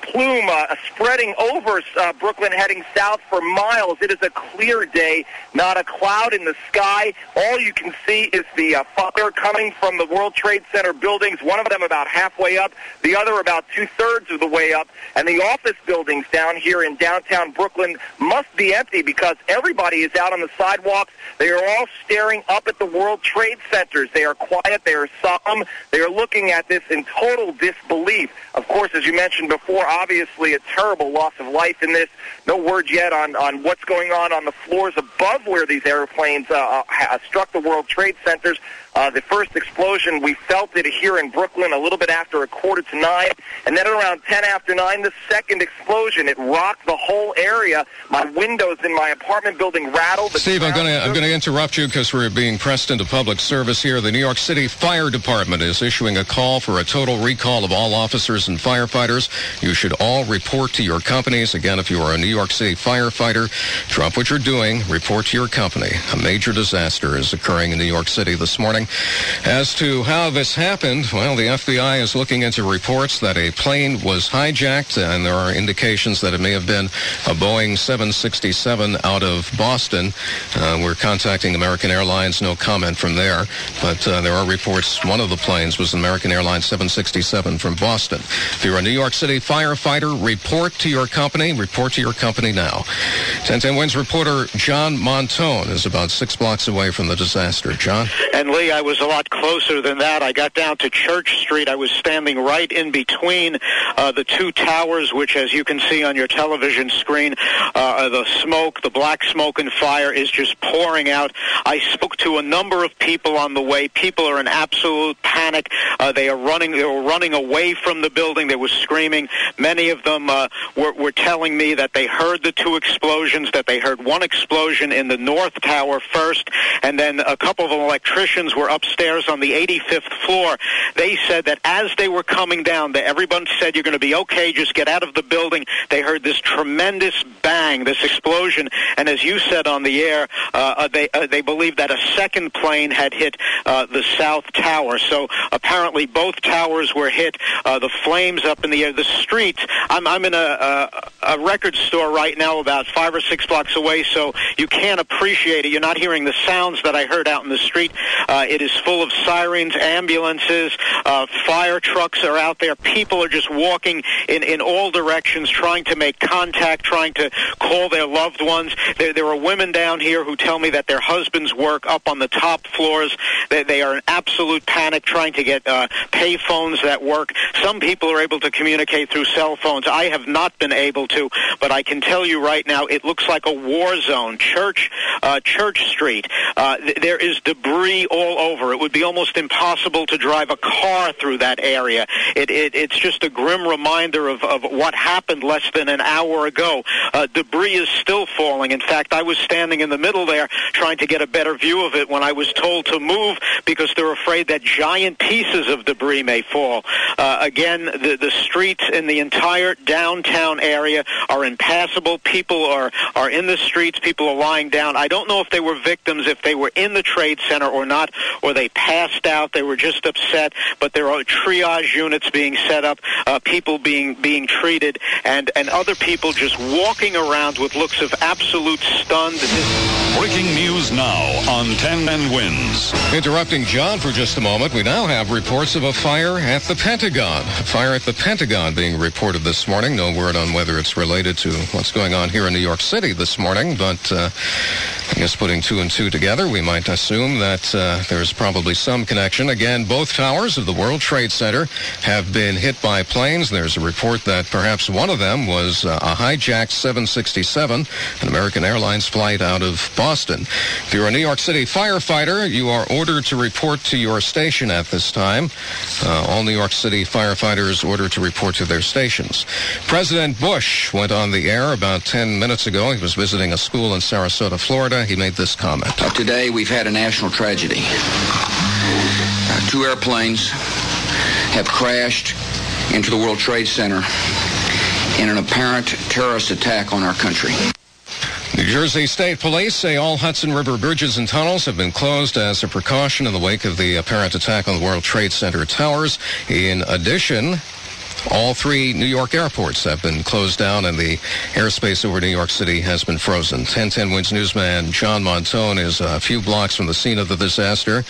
plume spreading over Brooklyn, heading south for miles. It is a clear day, not a cloud in the sky. All you can see is the fire coming from the World Trade Center buildings, one of them about halfway up, the other about 2/3 of the way up. And the office buildings down here in downtown Brooklyn must be empty because everybody is out on the sidewalks. They are all staring up at the World Trade Centers. They are quiet. They are solemn. They are looking at this in total disbelief. Of course, as you mentioned before, obviously a terrible loss of life in this. No word yet on what's going on the floors above where these airplanes struck the World Trade Centers. The first explosion, we felt it here in Brooklyn a little bit after 8:45, and then around 10 after 9, the second explosion. It rocked the whole area. My windows in my apartment building rattled.
Steve, I'm going to interrupt you because we're being pressed into public service here. The New York City Fire Department is issuing a call for a total recall of all officers and firefighters. You should all report to your companies. Again, if you are a New York City firefighter, drop what you're doing, report to your company. A major disaster is occurring in New York City this morning. morning. As to how this happened, well, the FBI is looking into reports that a plane was hijacked, and there are indications that it may have been a Boeing 767 out of Boston. We're contacting American Airlines. No comment from there. But there are reports one of the planes was an American Airlines 767 from Boston. If you're a New York City firefighter, report to your company. Report to your company now. 1010 Wins reporter John Montone is about 6 blocks away from the disaster. John?
And Lee, I was a lot closer than that. I got down to Church Street. I was standing right in between the two towers, which, as you can see on your television screen, the smoke, the black smoke and fire is just pouring out. I spoke to a number of people on the way. People are in absolute panic. They were running away from the building. They were screaming. Many of them were telling me that they heard the two explosions, that they heard one explosion in the north tower first, and then a couple of electricians were upstairs on the 85th floor. They said that as they were coming down, that everyone said, "You're going to be okay, just get out of the building." They heard this tremendous bang, this explosion, and as you said on the air, they believe that a second plane had hit the south tower. So apparently both towers were hit. The flames up in the air. The streets. I'm in a record store right now, about 5 or 6 blocks away, so you can't appreciate it. You're not hearing the sounds that I heard out in the street. It is full of sirens, ambulances, fire trucks are out there. People are just walking in all directions, trying to make contact, trying to call their loved ones. There are women down here who tell me that their husbands work up on the top floors. They are in absolute panic, trying to get pay phones that work. Some people are able to communicate through cell phones. I have not been able to, but I can tell you right now, it looks like a war zone. Church Street. There is debris all over. It would be almost impossible to drive a car through that area. It's just a grim reminder of what happened less than an hour ago. Debris is still falling. In fact, I was standing in the middle there trying to get a better view of it when I was told to move because they're afraid that giant pieces of debris may fall. Again, the streets in the entire downtown area are impassable. People are in the streets. People are lying down. I don't know if they were victims, if they were in the Trade Center or not, or they passed out. They were just upset. But there are triage units being set up, people being treated, and other people just walking around with looks of absolute stunned.
Breaking news now on 1010 Wins.
Interrupting John for just a moment, we now have reports of a fire at the Pentagon. A fire at the Pentagon being reported this morning. No word on whether it's related to what's going on here in New York City this morning, but I guess putting 2 and 2 together, we might assume that there's probably some connection. Again, both towers of the World Trade Center have been hit by planes. There's a report that perhaps one of them was a hijacked 767, an American Airlines flight out of Boston. If you're a New York City firefighter, you are ordered to report to your station at this time. All New York City firefighters ordered to report to their stations. President Bush went on the air about 10 minutes ago. He was visiting a school in Sarasota, Florida. He made this comment.
Today, we've had a national tragedy. 2 airplanes have crashed into the World Trade Center in an apparent terrorist attack on our country.
New Jersey State Police say all Hudson River bridges and tunnels have been closed as a precaution in the wake of the apparent attack on the World Trade Center towers. In addition, all 3 New York airports have been closed down and the airspace over New York City has been frozen. 1010 Wins newsman John Montone is a few blocks from the scene of the disaster.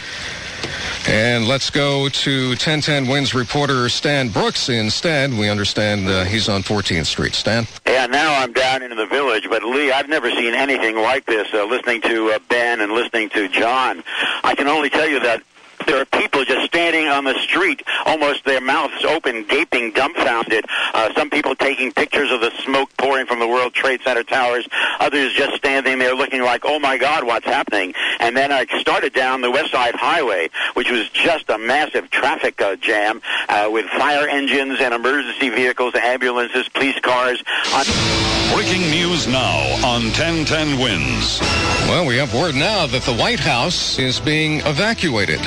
And let's go to 1010 Wins reporter Stan Brooks instead. We understand he's on 14th Street. Stan?
Yeah, now I'm down into the village, but Lee, I've never seen anything like this. Listening to Ben and listening to John, I can only tell you that there are people just standing on the street, almost their mouths open, gaping, dumbfounded. Some people taking pictures of the smoke pouring from the World Trade Center towers. Others just standing there looking like, oh, my God, what's happening? And then I started down the West Side Highway, which was just a massive traffic jam with fire engines and emergency vehicles, ambulances, police cars.
Breaking news now on 1010 Wins.
Well, we have word now that the White House is being evacuated.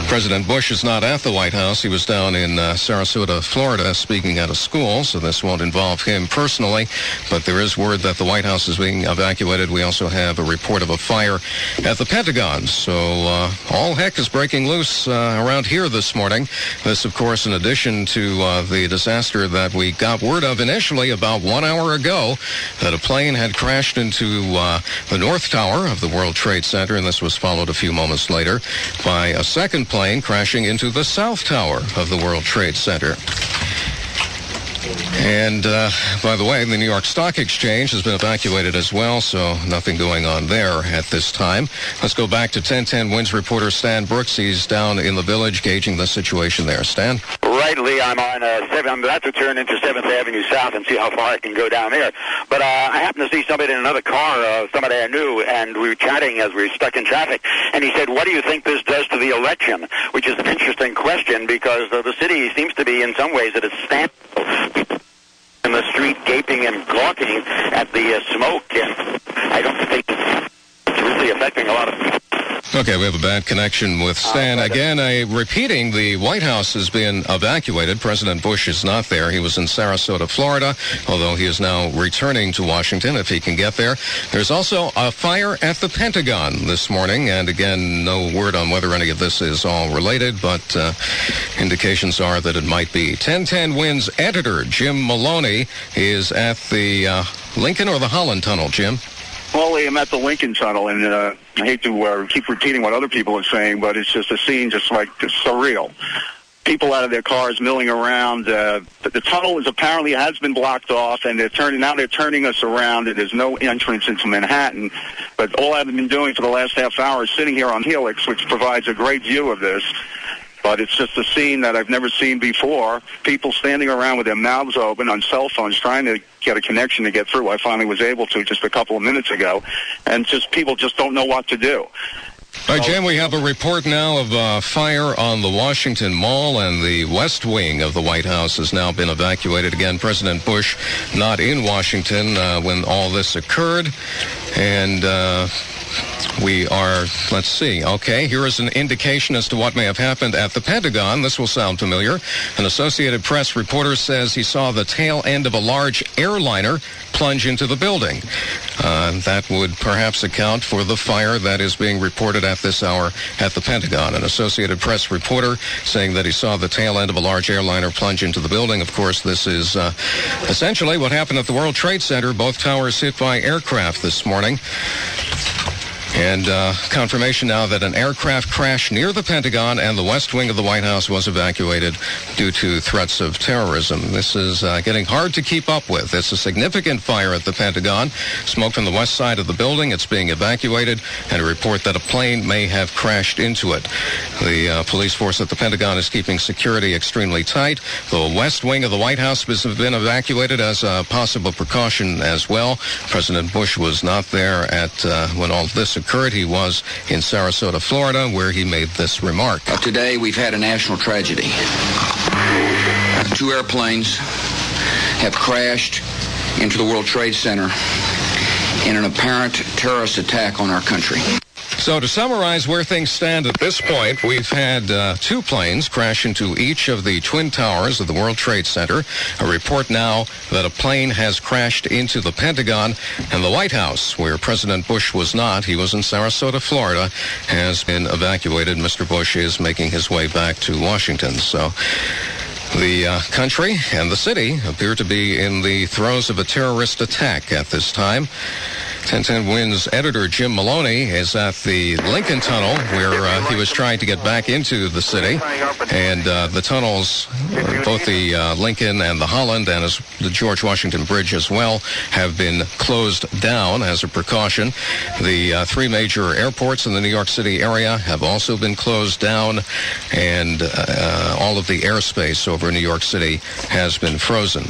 President Bush is not at the White House. He was down in Sarasota, Florida, speaking at a school, so this won't involve him personally. But there is word that the White House is being evacuated. We also have a report of a fire at the Pentagon. So all heck is breaking loose around here this morning. This, of course, in addition to the disaster that we got word of initially about 1 hour ago, that a plane had crashed into the North Tower of the World Trade Center, and this was followed a few moments later by a second plane crashing into the South Tower of the World Trade Center. And, by the way, the New York Stock Exchange has been evacuated as well, so nothing going on there at this time. Let's go back to 1010 Wins reporter Stan Brooks. He's down in the Village gauging the situation there. Stan?
Right, Lee. I'm on 7. I'm about to turn into 7th Avenue South and see how far I can go down there. But I happened to see somebody in another car, somebody I knew, and we were chatting as we were stuck in traffic. And he said, what do you think this does to the election? Which is an interesting question because the city seems to be in some ways at a standstill. In the street gaping and gawking at the smoke, and I don't think it's really affecting a lot of people.
Okay, we have a bad connection with Stan. Again, repeating, the White House has been evacuated. President Bush is not there. He was in Sarasota, Florida, although he is now returning to Washington if he can get there. There's also a fire at the Pentagon this morning, and again, no word on whether any of this is all related, but indications are that it might be. 1010 Wins editor Jim Maloney is at the Lincoln or the Holland Tunnel, Jim?
Well, I'm at the Lincoln Tunnel, and I hate to keep repeating what other people are saying, but it's just a scene just surreal. People out of their cars milling around. The tunnel apparently has been blocked off, and they're turning us around. There's no entrance into Manhattan. But all I've been doing for the last half hour is sitting here on Helix, which provides a great view of this. But it's just a scene that I've never seen before. People standing around with their mouths open on cell phones trying to get a connection to get through. I finally was able to just a couple of minutes ago. And people just don't know what to do.
All right, Jim, we have a report now of a fire on the Washington Mall, and the West Wing of the White House has now been evacuated. Again, President Bush not in Washington when all this occurred. And we are, let's see, okay, here is an indication as to what may have happened at the Pentagon. This will sound familiar. An Associated Press reporter says he saw the tail end of a large airliner plunge into the building. That would perhaps account for the fire that is being reported at this hour at the Pentagon. An Associated Press reporter saying that he saw the tail end of a large airliner plunge into the building. Of course, this is essentially what happened at the World Trade Center. Both towers hit by aircraft this morning. And confirmation now that an aircraft crashed near the Pentagon and the West Wing of the White House was evacuated due to threats of terrorism. This is getting hard to keep up with. It's a significant fire at the Pentagon. Smoke from the west side of the building. It's being evacuated, and a report that a plane may have crashed into it. The police force at the Pentagon is keeping security extremely tight. The West Wing of the White House has been evacuated as a possible precaution as well. President Bush was not there at when all this occurred. He was in Sarasota, Florida, where he made this remark.
Today, we've had a national tragedy. 2 airplanes have crashed into the World Trade Center in an apparent terrorist attack on our country.
So to summarize where things stand at this point, we've had 2 planes crash into each of the twin towers of the World Trade Center. A report now that a plane has crashed into the Pentagon, and the White House, where President Bush was not, he was in Sarasota, Florida, has been evacuated. Mr. Bush is making his way back to Washington. So the country and the city appear to be in the throes of a terrorist attack at this time. 1010 Wins editor Jim Maloney is at the Lincoln Tunnel, where he was trying to get back into the city. And the tunnels, both the Lincoln and the Holland and the George Washington Bridge as well, have been closed down as a precaution. The 3 major airports in the New York City area have also been closed down, and all of the airspace over New York City has been frozen.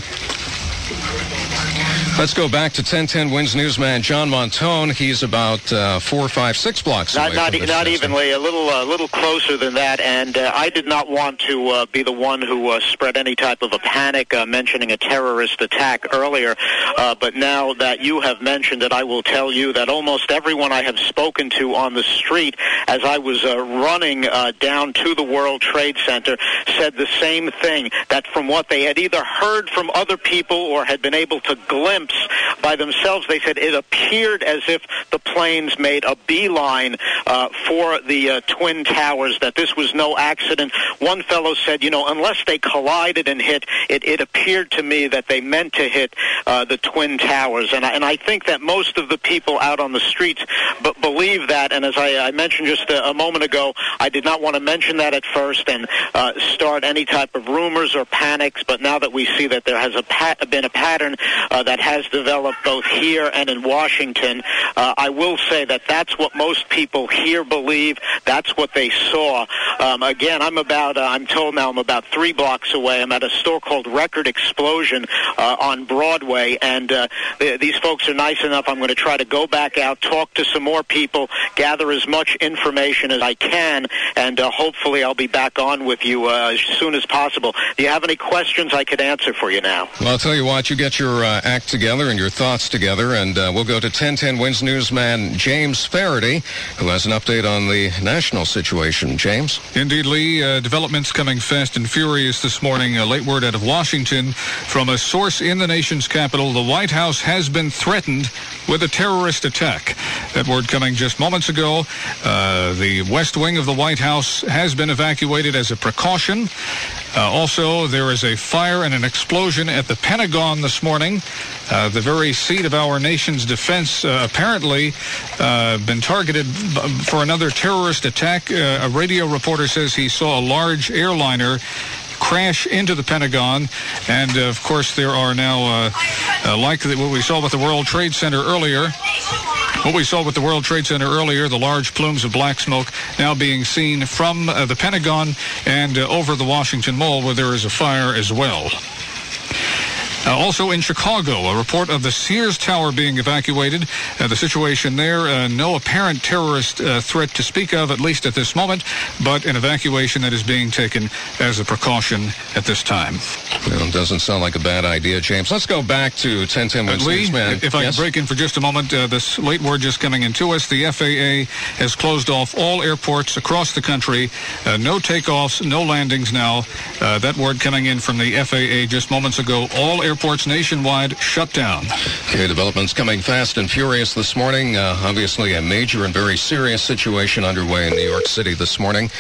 Let's go back to 1010 Wins newsman John Montone. He's about 4, 5, 6 blocks away.
Not evenly, a little closer than that. And I did not want to be the one who spread any type of a panic, mentioning a terrorist attack earlier. But now that you have mentioned it, I will tell you that almost everyone I have spoken to on the street, as I was running down to the World Trade Center, said the same thing. That from what they had either heard from other people or had been able to glimpse by themselves, they said it appeared as if the planes made a beeline for the Twin Towers, that this was no accident. One fellow said, unless they collided and hit, it appeared to me that they meant to hit the Twin Towers. And I think that most of the people out on the streets believe that. And as I mentioned just a moment ago, I did not want to mention that at first and start any type of rumors or panics. But now that we see that there has been a pattern that has developed both here and in Washington, I will say that that's what most people here believe. That's what they saw. Again, I'm told now I'm about 3 blocks away. I'm at a store called Record Explosion on Broadway, and these folks are nice enough. I'm going to try to go back out, talk to some more people, gather as much information as I can, and hopefully I'll be back on with you as soon as possible. Do you have any questions I could answer for you now?
Well, I'll tell you what, you get your act together and your thoughts together, and we'll go to 1010 Wins newsman James Faraday, who has an update on the national situation. James?
Indeed, Lee. Developments coming fast and furious this morning. Late word out of Washington from a source in the nation's capital. The White House has been threatened with a terrorist attack. That word coming just moments ago. The West Wing of the White House has been evacuated as a precaution. Also, there is a fire and an explosion at the Pentagon this morning. The very seat of our nation's defense apparently been targeted for another terrorist attack. A radio reporter says he saw a large airliner crash into the Pentagon, and of course there are now like what we saw with the World Trade Center earlier. The large plumes of black smoke now being seen from the Pentagon and over the Washington Mall, where there is a fire as well. Also in Chicago, a report of the Sears Tower being evacuated. The situation there, no apparent terrorist threat to speak of, at least at this moment, but an evacuation that is being taken as a precaution at this time.
Well, it doesn't sound like a bad idea, James. Let's go back to 1010 Wins
Lee,
newsman.
If I can break in for just a moment, this late word just coming into us. The FAA has closed off all airports across the country. No takeoffs, no landings now. That word coming in from the FAA just moments ago. All airports nationwide shut down.
Okay, developments coming fast and furious this morning. Obviously a major and very serious situation underway in New York City this morning.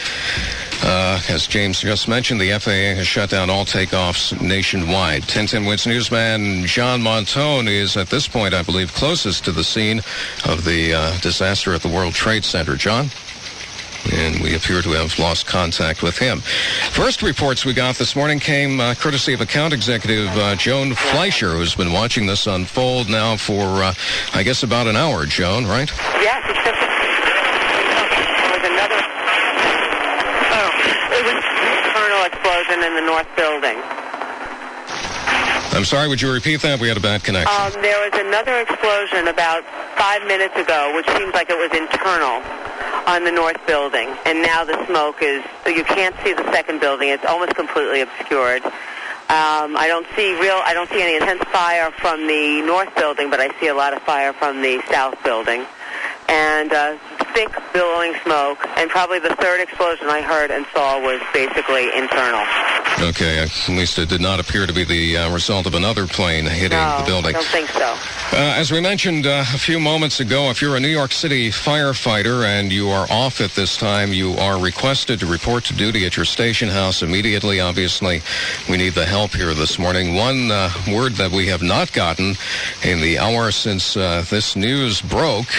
As James just mentioned, the FAA has shut down all takeoffs nationwide. 1010 Wins newsman John Montone is at this point, I believe, closest to the scene of the disaster at the World Trade Center. John? And we appear to have lost contact with him. First reports we got this morning came courtesy of account executive Joan Fleischer, who's been watching this unfold now for, I guess, about an hour. Joan, right?
Yes, it's just there was another. It was an internal explosion in the North Building.
I'm sorry, would you repeat that? We had a bad connection.
There was another explosion about 5 minutes ago, which seems like it was internal on the North Building, and now the smoke is, you can't see the second building. It's almost completely obscured. I don't see any intense fire from the North Building, but I see a lot of fire from the South Building, and thick billowing smoke, and probably the third explosion I heard and saw was basically internal.
Okay, at least it did not appear to be the result of another plane hitting the building.
I don't think so.
As we mentioned a few moments ago, if you're a New York City firefighter and you are off at this time, you are requested to report to duty at your station house immediately. Obviously, we need the help here this morning. One word that we have not gotten in the hour since this news broke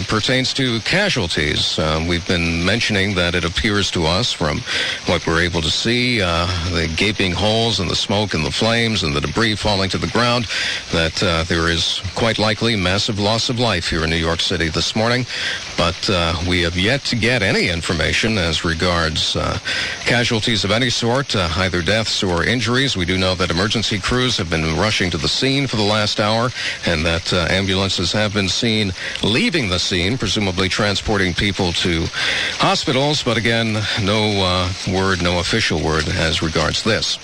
pertains to casualties. We've been mentioning that it appears to us from what we're able to see, the gaping holes and the smoke and the flames and the debris falling to the ground, that there is quite likely massive loss of life here in New York City this morning. But we have yet to get any information as regards casualties of any sort, either deaths or injuries. We do know that emergency crews have been rushing to the scene for the last hour, and that ambulances have been seen leaving the scene, presumably transporting people to hospitals. But again, no official word as regards this.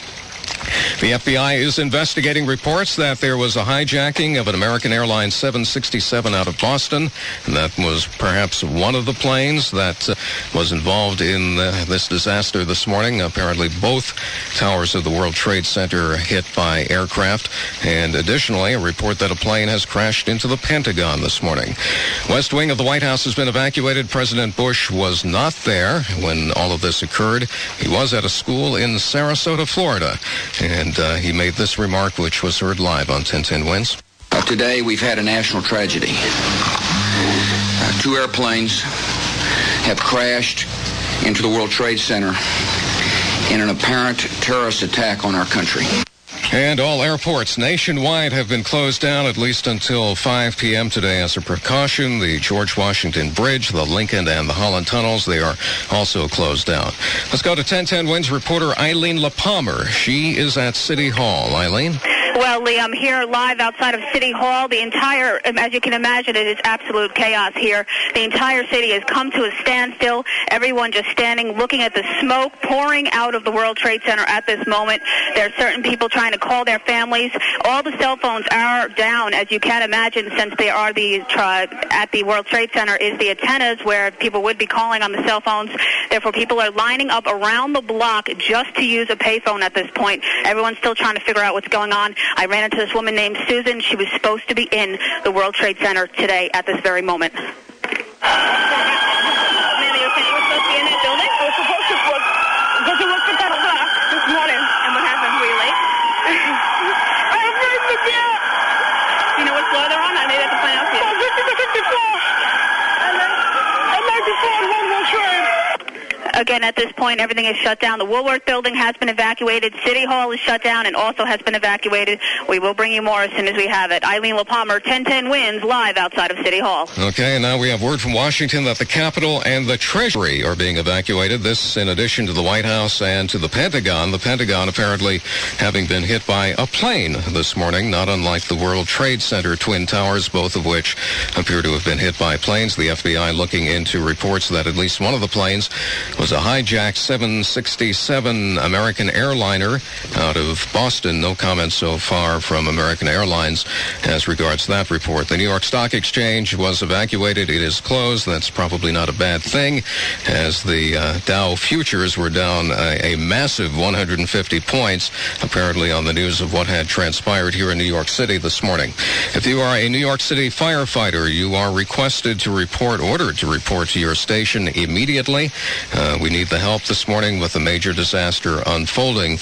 The FBI is investigating reports that there was a hijacking of an American Airlines 767 out of Boston, and that was perhaps one of the planes that was involved in this disaster this morning. Apparently both towers of the World Trade Center hit by aircraft, and additionally a report that a plane has crashed into the Pentagon this morning. West Wing of the White House has been evacuated. President Bush was not there when all of this occurred. He was at a school in Sarasota, Florida. And he made this remark, which was heard live on 1010 Wins.
Today, we've had a national tragedy. 2 airplanes have crashed into the World Trade Center in an apparent terrorist attack on our country.
And all airports nationwide have been closed down at least until 5 p.m. today as a precaution. The George Washington Bridge, the Lincoln, and the Holland Tunnels, they are also closed down. Let's go to 1010 Wins reporter Eileen LaPalmer. She is at City Hall. Eileen?
Well, Lee, I'm here live outside of City Hall. The entire, as you can imagine, it is absolute chaos here. The entire city has come to a standstill. Everyone just standing, looking at the smoke pouring out of the World Trade Center at this moment. There are certain people trying to call their families. All the cell phones are down, as you can imagine, since they are at the World Trade Center is the antennas where people would be calling on the cell phones. Therefore, people are lining up around the block just to use a payphone at this point. Everyone's still trying to figure out what's going on. I ran into this woman named Susan. She was supposed to be in the World Trade Center today at this very moment.
Ma'am, you were saying you were supposed to be in that building? I was supposed to go to work for 10 o'clock this morning. And what happened? Were you late? I was late to get. Do you know what floor they're on? I made it to find out for you. 50 floor. I'm 94 on World Trade.
Again, at this point, everything is shut down. The Woolworth building has been evacuated. City Hall is shut down and also has been evacuated. We will bring you more as soon as we have it. Eileen LaPalmer, 1010 Wins, live outside of City Hall.
Okay, and now we have word from Washington that the Capitol and the Treasury are being evacuated. This in addition to the White House and to the Pentagon. The Pentagon apparently having been hit by a plane this morning, not unlike the World Trade Center Twin Towers, both of which appear to have been hit by planes. The FBI looking into reports that at least one of the planes was a hijacked 767 American airliner out of Boston. No comment so far from American Airlines as regards that report. The New York Stock Exchange was evacuated. It is closed. That's probably not a bad thing, as the Dow futures were down a massive 150 points, apparently on the news of what had transpired here in New York City this morning. If you are a New York City firefighter, you are ordered to report to your station immediately. We need the help this morning with a major disaster unfolding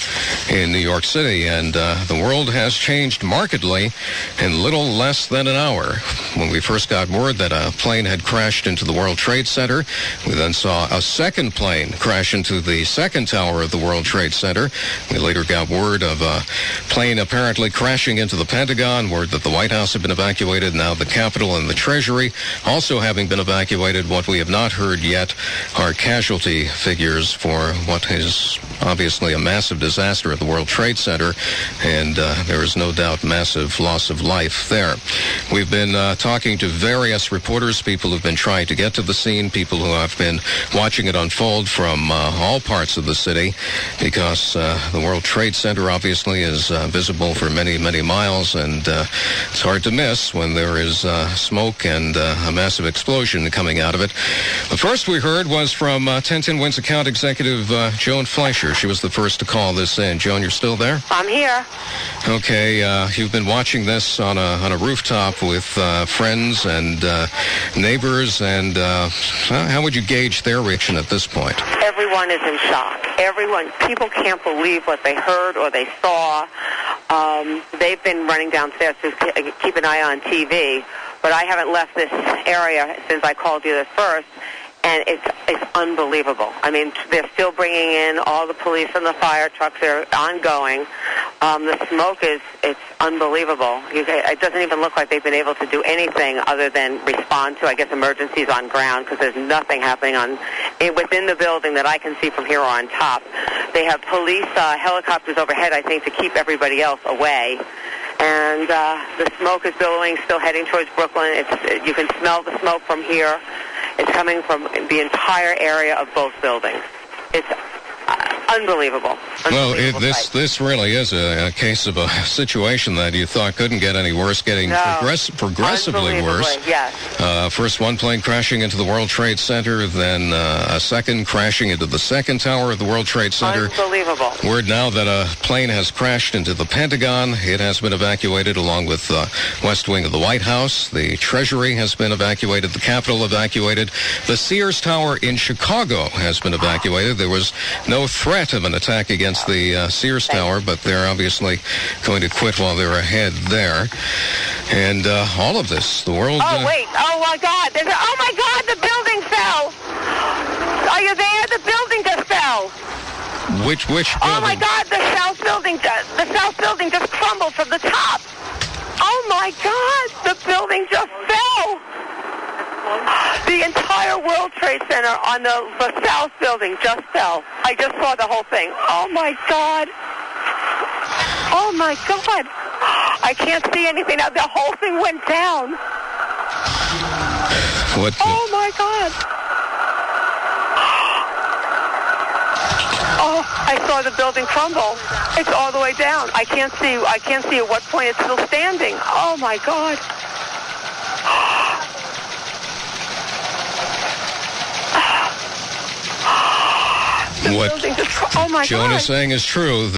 in New York City, and the world has changed markedly in little less than an hour. When we first got word that a plane had crashed into the World Trade Center, we then saw a second plane crash into the second tower of the World Trade Center. We later got word of a plane apparently crashing into the Pentagon, word that the White House had been evacuated, now the Capitol and the Treasury also having been evacuated. What we have not heard yet are casualty figures for what is obviously a massive disaster at the World Trade Center, and there is no doubt massive loss of life there. We've been talking to various reporters, people who've been trying to get to the scene, people who have been watching it unfold from all parts of the city, because the World Trade Center obviously is visible for many, many miles, and it's hard to miss when there is smoke and a massive explosion coming out of it. The first we heard was from 1010 Wins account executive Joan Fleischer. She was the first to call this in. Joan, you're still there?
I'm here.
Okay, you've been watching this on a rooftop with friends and neighbors, and how would you gauge their reaction at this point?
Everyone is in shock. People can't believe what they heard or they saw. They've been running downstairs to keep an eye on TV. but I haven't left this area since I called you first, and it's unbelievable. I mean, they're still bringing in all the police and the fire trucks. They're ongoing. The smoke it's unbelievable. It doesn't even look like they've been able to do anything other than respond to, I guess, emergencies on ground, because there's nothing happening within the building that I can see from here on top. They have police helicopters overhead, I think, to keep everybody else away. And the smoke is billowing, still heading towards Brooklyn. You can smell the smoke from here. It's coming from the entire area of both buildings. It's unbelievable.
Well, this really is a case of a situation that you thought couldn't get any worse, getting progressively worse.
Yes.
First one plane crashing into the World Trade Center, then a second crashing into the second tower of the World Trade Center.
Unbelievable.
Word now that a plane has crashed into the Pentagon. It has been evacuated along with the West Wing of the White House. The Treasury has been evacuated. The Capitol evacuated. The Sears Tower in Chicago has been evacuated. There was no threat of an attack against the Sears Tower, but they're obviously going to quit while they're ahead there. And all of this, the world...
Oh, wait. Oh, my God. Oh, my God, the building fell. Are you there? The building just fell.
Which building?
Oh, my God, the south building just crumbled from the top. Oh, my God, the building just fell. The entire World Trade Center on the south building just fell. I just saw the whole thing. Oh, my God. Oh, my God. I can't see anything now. The whole thing went down.
What?
Oh, my God. Oh, I saw the building crumble. It's all the way down. I can't see at what point it's still standing. Oh, my God.
What
oh my
Joan
God.
is saying is true.